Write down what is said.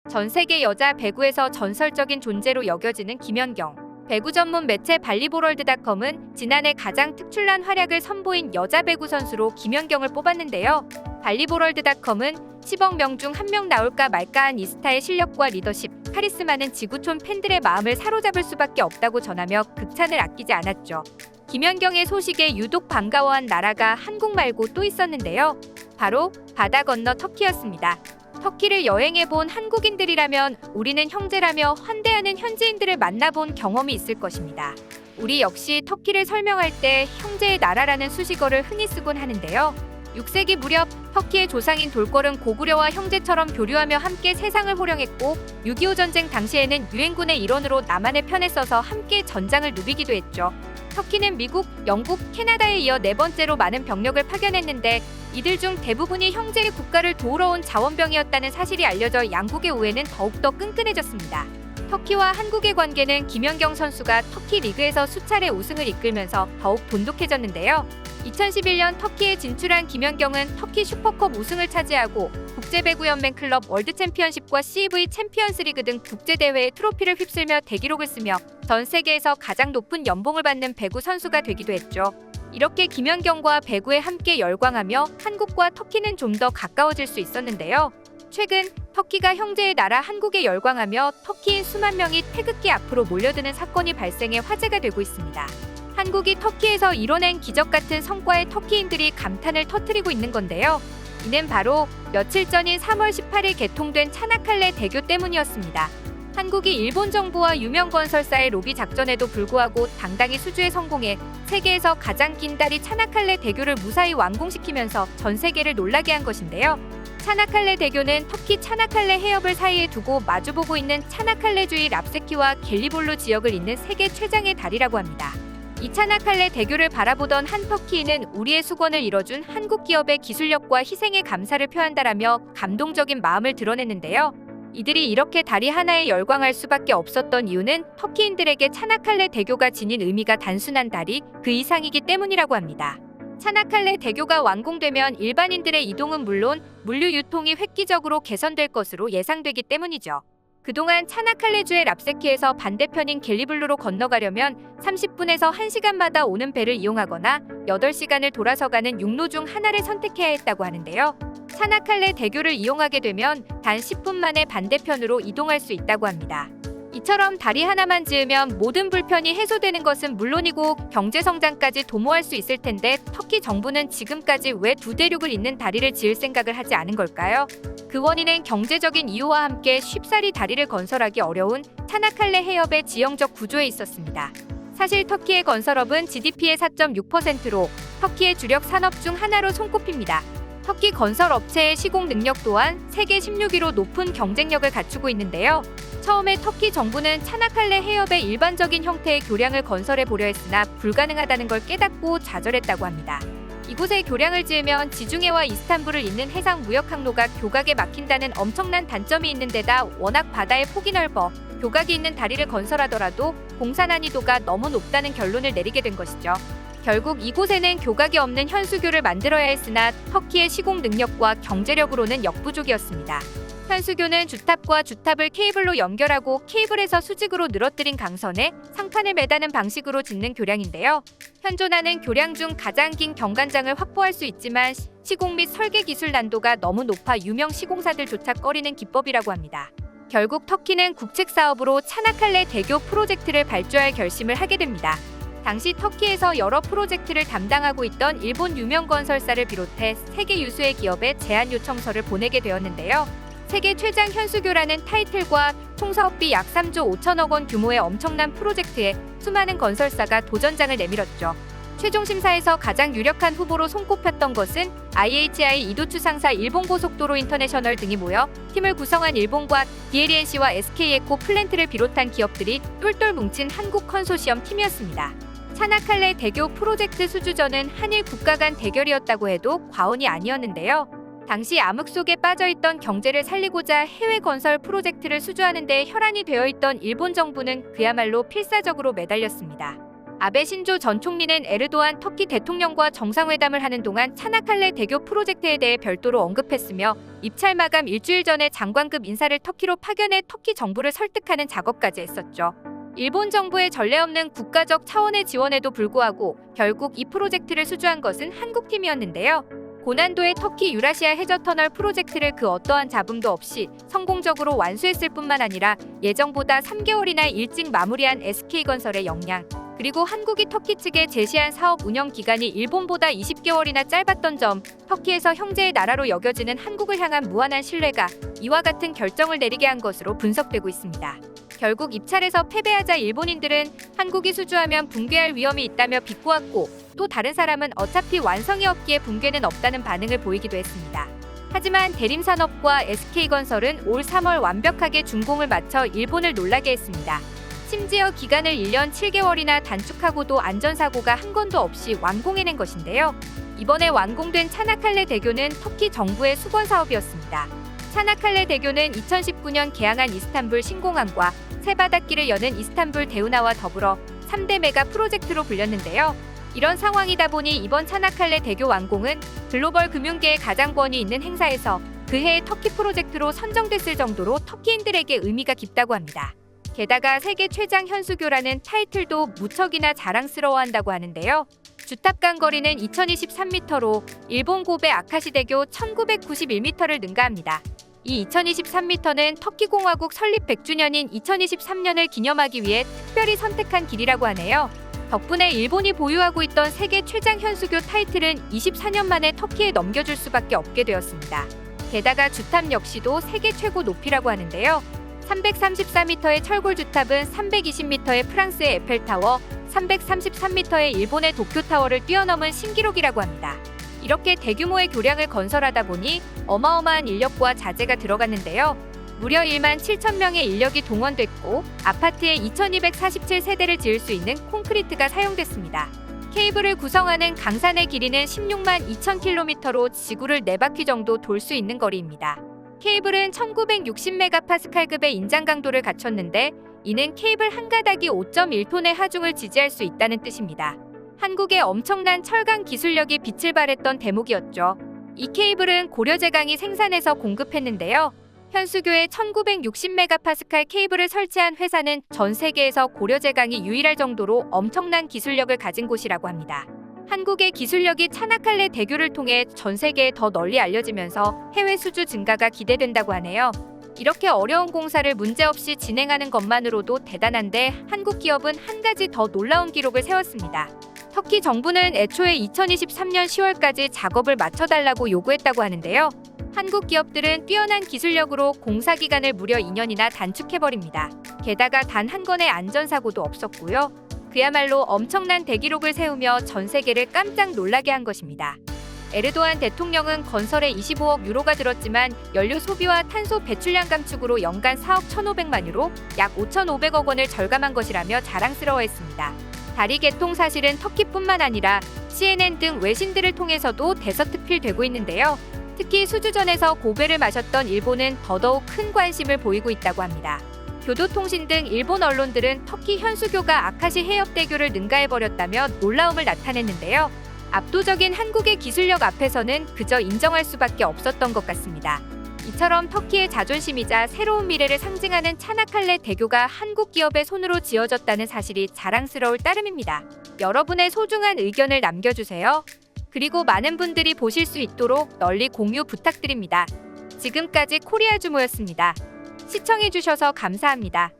전 세계 여자 배구에서 전설적인 존재로 여겨지는 김연경. 배구 전문 매체 발리보럴드닷컴은 지난해 가장 특출난 활약을 선보인 여자 배구 선수로 김연경을 뽑았는데요. 발리보럴드닷컴은 10억 명 중 한 명 나올까 말까한 이 스타의 실력과 리더십, 카리스마는 지구촌 팬들의 마음을 사로잡을 수밖에 없다고 전하며 극찬을 아끼지 않았죠. 김연경의 소식에 유독 반가워한 나라가 한국 말고 또 있었는데요. 바로 바다 건너 터키였습니다. 터키를 여행해본 한국인들이라면 우리는 형제라며 환대하는 현지인들을 만나본 경험이 있을 것입니다. 우리 역시 터키를 설명할 때 형제의 나라라는 수식어를 흔히 쓰곤 하는데요. 6세기 무렵 터키의 조상인 돌걸은 고구려와 형제처럼 교류하며 함께 세상을 호령했고 6.25 전쟁 당시에는 유엔군의 일원으로 남한의 편에 서서 함께 전장을 누비기도 했죠. 터키는 미국, 영국, 캐나다에 이어 네 번째로 많은 병력을 파견했는데 이들 중 대부분이 형제의 국가를 도우러 온 자원병이었다는 사실이 알려져 양국의 우애는 더욱더 끈끈해졌습니다. 터키와 한국의 관계는 김연경 선수가 터키 리그에서 수차례 우승을 이끌면서 더욱 돈독해졌는데요. 2011년 터키에 진출한 김연경은 터키 슈퍼컵 우승을 차지하고 국제배구연맹 클럽 월드챔피언십과 CV 챔피언스리그 등 국제대회의 트로피를 휩쓸며 대기록을 쓰며 전 세계에서 가장 높은 연봉을 받는 배구 선수가 되기도 했죠. 이렇게 김연경과 배구에 함께 열광하며 한국과 터키는 좀 더 가까워질 수 있었는데요. 최근 터키가 형제의 나라 한국에 열광하며 터키인 수만 명이 태극기 앞으로 몰려드는 사건이 발생해 화제가 되고 있습니다. 한국이 터키에서 이뤄낸 기적 같은 성과에 터키인들이 감탄을 터뜨리고 있는 건데요. 이는 바로 며칠 전인 3월 18일 개통된 차나칼레 대교 때문이었습니다. 한국이 일본 정부와 유명 건설사의 로비 작전에도 불구하고 당당히 수주에 성공해 세계에서 가장 긴 다리 차나칼레 대교를 무사히 완공시키면서 전 세계를 놀라게 한 것인데요. 차나칼레 대교는 터키 차나칼레 해협을 사이에 두고 마주보고 있는 차나칼레 주의 랍세키와 겔리볼루 지역을 잇는 세계 최장의 다리라고 합니다. 이 차나칼레 대교를 바라보던 한 터키인은 우리의 수건을 이뤄준 한국 기업의 기술력과 희생에 감사를 표한다라며 감동적인 마음을 드러냈는데요. 이들이 이렇게 다리 하나에 열광할 수밖에 없었던 이유는 터키인들에게 차나칼레 대교가 지닌 의미가 단순한 다리 그 이상이기 때문이라고 합니다. 차나칼레 대교가 완공되면 일반인들의 이동은 물론 물류 유통이 획기적으로 개선될 것으로 예상되기 때문이죠. 그동안 차나칼레주의 랍세키에서 반대편인 겔리블루로 건너가려면 30분에서 1시간마다 오는 배를 이용하거나 8시간을 돌아서 가는 육로 중 하나를 선택해야 했다고 하는데요. 차나칼레 대교를 이용하게 되면 단 10분 만에 반대편으로 이동할 수 있다고 합니다. 이처럼 다리 하나만 지으면 모든 불편이 해소되는 것은 물론이고 경제성장까지 도모할 수 있을 텐데 터키 정부는 지금까지 왜 두 대륙을 잇는 다리를 지을 생각을 하지 않은 걸까요? 그 원인은 경제적인 이유와 함께 쉽사리 다리를 건설하기 어려운 차나칼레 해협의 지형적 구조에 있었습니다. 사실 터키의 건설업은 GDP의 4.6%로 터키의 주력 산업 중 하나로 손꼽힙니다. 터키 건설업체의 시공 능력 또한 세계 16위로 높은 경쟁력을 갖추고 있는데요. 처음에 터키 정부는 차나칼레 해협의 일반적인 형태의 교량을 건설해 보려 했으나 불가능하다는 걸 깨닫고 좌절했다고 합니다. 이곳에 교량을 지으면 지중해와 이스탄불을 잇는 해상 무역 항로가 교각에 막힌다는 엄청난 단점이 있는 데다 워낙 바다의 폭이 넓어 교각이 있는 다리를 건설하더라도 공사 난이도가 너무 높다는 결론을 내리게 된 것이죠. 결국 이곳에는 교각이 없는 현수교를 만들어야 했으나 터키의 시공 능력과 경제력으로는 역부족이었습니다. 현수교는 주탑과 주탑을 케이블로 연결하고 케이블에서 수직으로 늘어뜨린 강선에 상판을 매다는 방식으로 짓는 교량인데요. 현존하는 교량 중 가장 긴 경관장을 확보할 수 있지만 시공 및 설계 기술 난도가 너무 높아 유명 시공사들조차 꺼리는 기법이라고 합니다. 결국 터키는 국책 사업으로 차나칼레 대교 프로젝트를 발주할 결심을 하게 됩니다. 당시 터키에서 여러 프로젝트를 담당하고 있던 일본 유명 건설사를 비롯해 세계 유수의 기업에 제안 요청서를 보내게 되었는데요. 세계 최장 현수교라는 타이틀과 총 사업비 약 3조 5천억 원 규모의 엄청난 프로젝트에 수많은 건설사가 도전장을 내밀었죠. 최종 심사에서 가장 유력한 후보로 손꼽혔던 것은 IHI 이도추 상사 일본고속도로 인터내셔널 등이 모여 팀을 구성한 일본과 DLNC와 SK에코 플랜트를 비롯한 기업들이 똘똘 뭉친 한국 컨소시엄 팀이었습니다. 차나칼레 대교 프로젝트 수주전은 한일 국가 간 대결이었다고 해도 과언이 아니었는데요. 당시 암흑 속에 빠져있던 경제를 살리고자 해외 건설 프로젝트를 수주하는 데 혈안이 되어있던 일본 정부는 그야말로 필사적으로 매달렸습니다. 아베 신조 전 총리는 에르도안 터키 대통령과 정상회담을 하는 동안 차나칼레 대교 프로젝트에 대해 별도로 언급했으며 입찰 마감 일주일 전에 장관급 인사를 터키로 파견해 터키 정부를 설득하는 작업까지 했었죠. 일본 정부의 전례 없는 국가적 차원의 지원에도 불구하고 결국 이 프로젝트를 수주한 것은 한국팀이었는데요. 고난도의 터키 유라시아 해저터널 프로젝트를 그 어떠한 잡음도 없이 성공적으로 완수했을 뿐만 아니라 예정보다 3개월이나 일찍 마무리한 SK건설의 역량, 그리고 한국이 터키 측에 제시한 사업 운영 기간이 일본보다 20개월이나 짧았던 점, 터키에서 형제의 나라로 여겨지는 한국을 향한 무한한 신뢰가 이와 같은 결정을 내리게 한 것으로 분석되고 있습니다. 결국 입찰에서 패배하자 일본인들은 한국이 수주하면 붕괴할 위험이 있다며 비꼬았고, 또 다른 사람은 어차피 완성이 없기에 붕괴는 없다는 반응을 보이기도 했습니다. 하지만 대림산업과 SK건설은 올 3월 완벽하게 준공을 마쳐 일본을 놀라게 했습니다. 심지어 기간을 1년 7개월이나 단축하고도 안전사고가 한 건도 없이 완공해낸 것인데요. 이번에 완공된 차나칼레 대교는 터키 정부의 수건 사업이었습니다. 차나칼레 대교는 2019년 개항한 이스탄불 신공항과 새 바닷길을 여는 이스탄불 대운하와 더불어 3대 메가 프로젝트로 불렸는데요. 이런 상황이다 보니 이번 차나칼레 대교 완공은 글로벌 금융계에 가장 권위 있는 행사에서 그 해의 터키 프로젝트로 선정됐을 정도로 터키인들에게 의미가 깊다고 합니다. 게다가 세계 최장 현수교라는 타이틀도 무척이나 자랑스러워한다고 하는데요. 주탑간 거리는 2023m로 일본 고베 아카시대교 1991m를 능가합니다. 이 2023m는 터키 공화국 설립 100주년인 2023년을 기념하기 위해 특별히 선택한 길이라고 하네요. 덕분에 일본이 보유하고 있던 세계 최장 현수교 타이틀은 24년 만에 터키에 넘겨줄 수밖에 없게 되었습니다. 게다가 주탑 역시도 세계 최고 높이라고 하는데요. 334m의 철골 주탑은 320m의 프랑스의 에펠타워, 333m의 일본의 도쿄타워를 뛰어넘은 신기록이라고 합니다. 이렇게 대규모의 교량을 건설하다 보니 어마어마한 인력과 자재가 들어갔는데요. 무려 1만 7천 명의 인력이 동원됐고 아파트에 2247세대를 지을 수 있는 콘크리트가 사용됐습니다. 케이블을 구성하는 강산의 길이는 16만 2,000km로 지구를 4바퀴 정도 돌 수 있는 거리입니다. 케이블은 1960메가파스칼급의 인장 강도를 갖췄는데 이는 케이블 한 가닥이 5.1톤의 하중을 지지할 수 있다는 뜻입니다. 한국의 엄청난 철강 기술력이 빛을 발했던 대목이었죠. 이 케이블은 고려제강이 생산해서 공급했는데요. 현수교에 1960메가파스칼 케이블을 설치한 회사는 전 세계에서 고려제강이 유일할 정도로 엄청난 기술력을 가진 곳이라고 합니다. 한국의 기술력이 차나칼레 대교를 통해 전 세계에 더 널리 알려지면서 해외 수주 증가가 기대된다고 하네요. 이렇게 어려운 공사를 문제없이 진행하는 것만으로도 대단한데 한국 기업은 한 가지 더 놀라운 기록을 세웠습니다. 터키 정부는 애초에 2023년 10월까지 작업을 마쳐달라고 요구했다고 하는데요. 한국 기업들은 뛰어난 기술력으로 공사 기간을 무려 2년이나 단축해버립니다. 게다가 단 한 건의 안전사고도 없었고요. 그야말로 엄청난 대기록을 세우며 전 세계를 깜짝 놀라게 한 것입니다. 에르도안 대통령은 건설에 25억 유로가 들었지만 연료 소비와 탄소 배출량 감축으로 연간 4억 1,500만 유로, 약 5,500억 원을 절감한 것이라며 자랑스러워했습니다. 다리 개통 사실은 터키뿐만 아니라 CNN 등 외신들을 통해서도 대서특필되고 있는데요. 특히 수주전에서 고배를 마셨던 일본은 더더욱 큰 관심을 보이고 있다고 합니다. 교도통신 등 일본 언론들은 터키 현수교가 아카시 해협대교를 능가해버렸다며 놀라움을 나타냈는데요. 압도적인 한국의 기술력 앞에서는 그저 인정할 수밖에 없었던 것 같습니다. 이처럼 터키의 자존심이자 새로운 미래를 상징하는 차나칼레 대교가 한국 기업의 손으로 지어졌다는 사실이 자랑스러울 따름입니다. 여러분의 소중한 의견을 남겨주세요. 그리고 많은 분들이 보실 수 있도록 널리 공유 부탁드립니다. 지금까지 코리아주모였습니다. 시청해주셔서 감사합니다.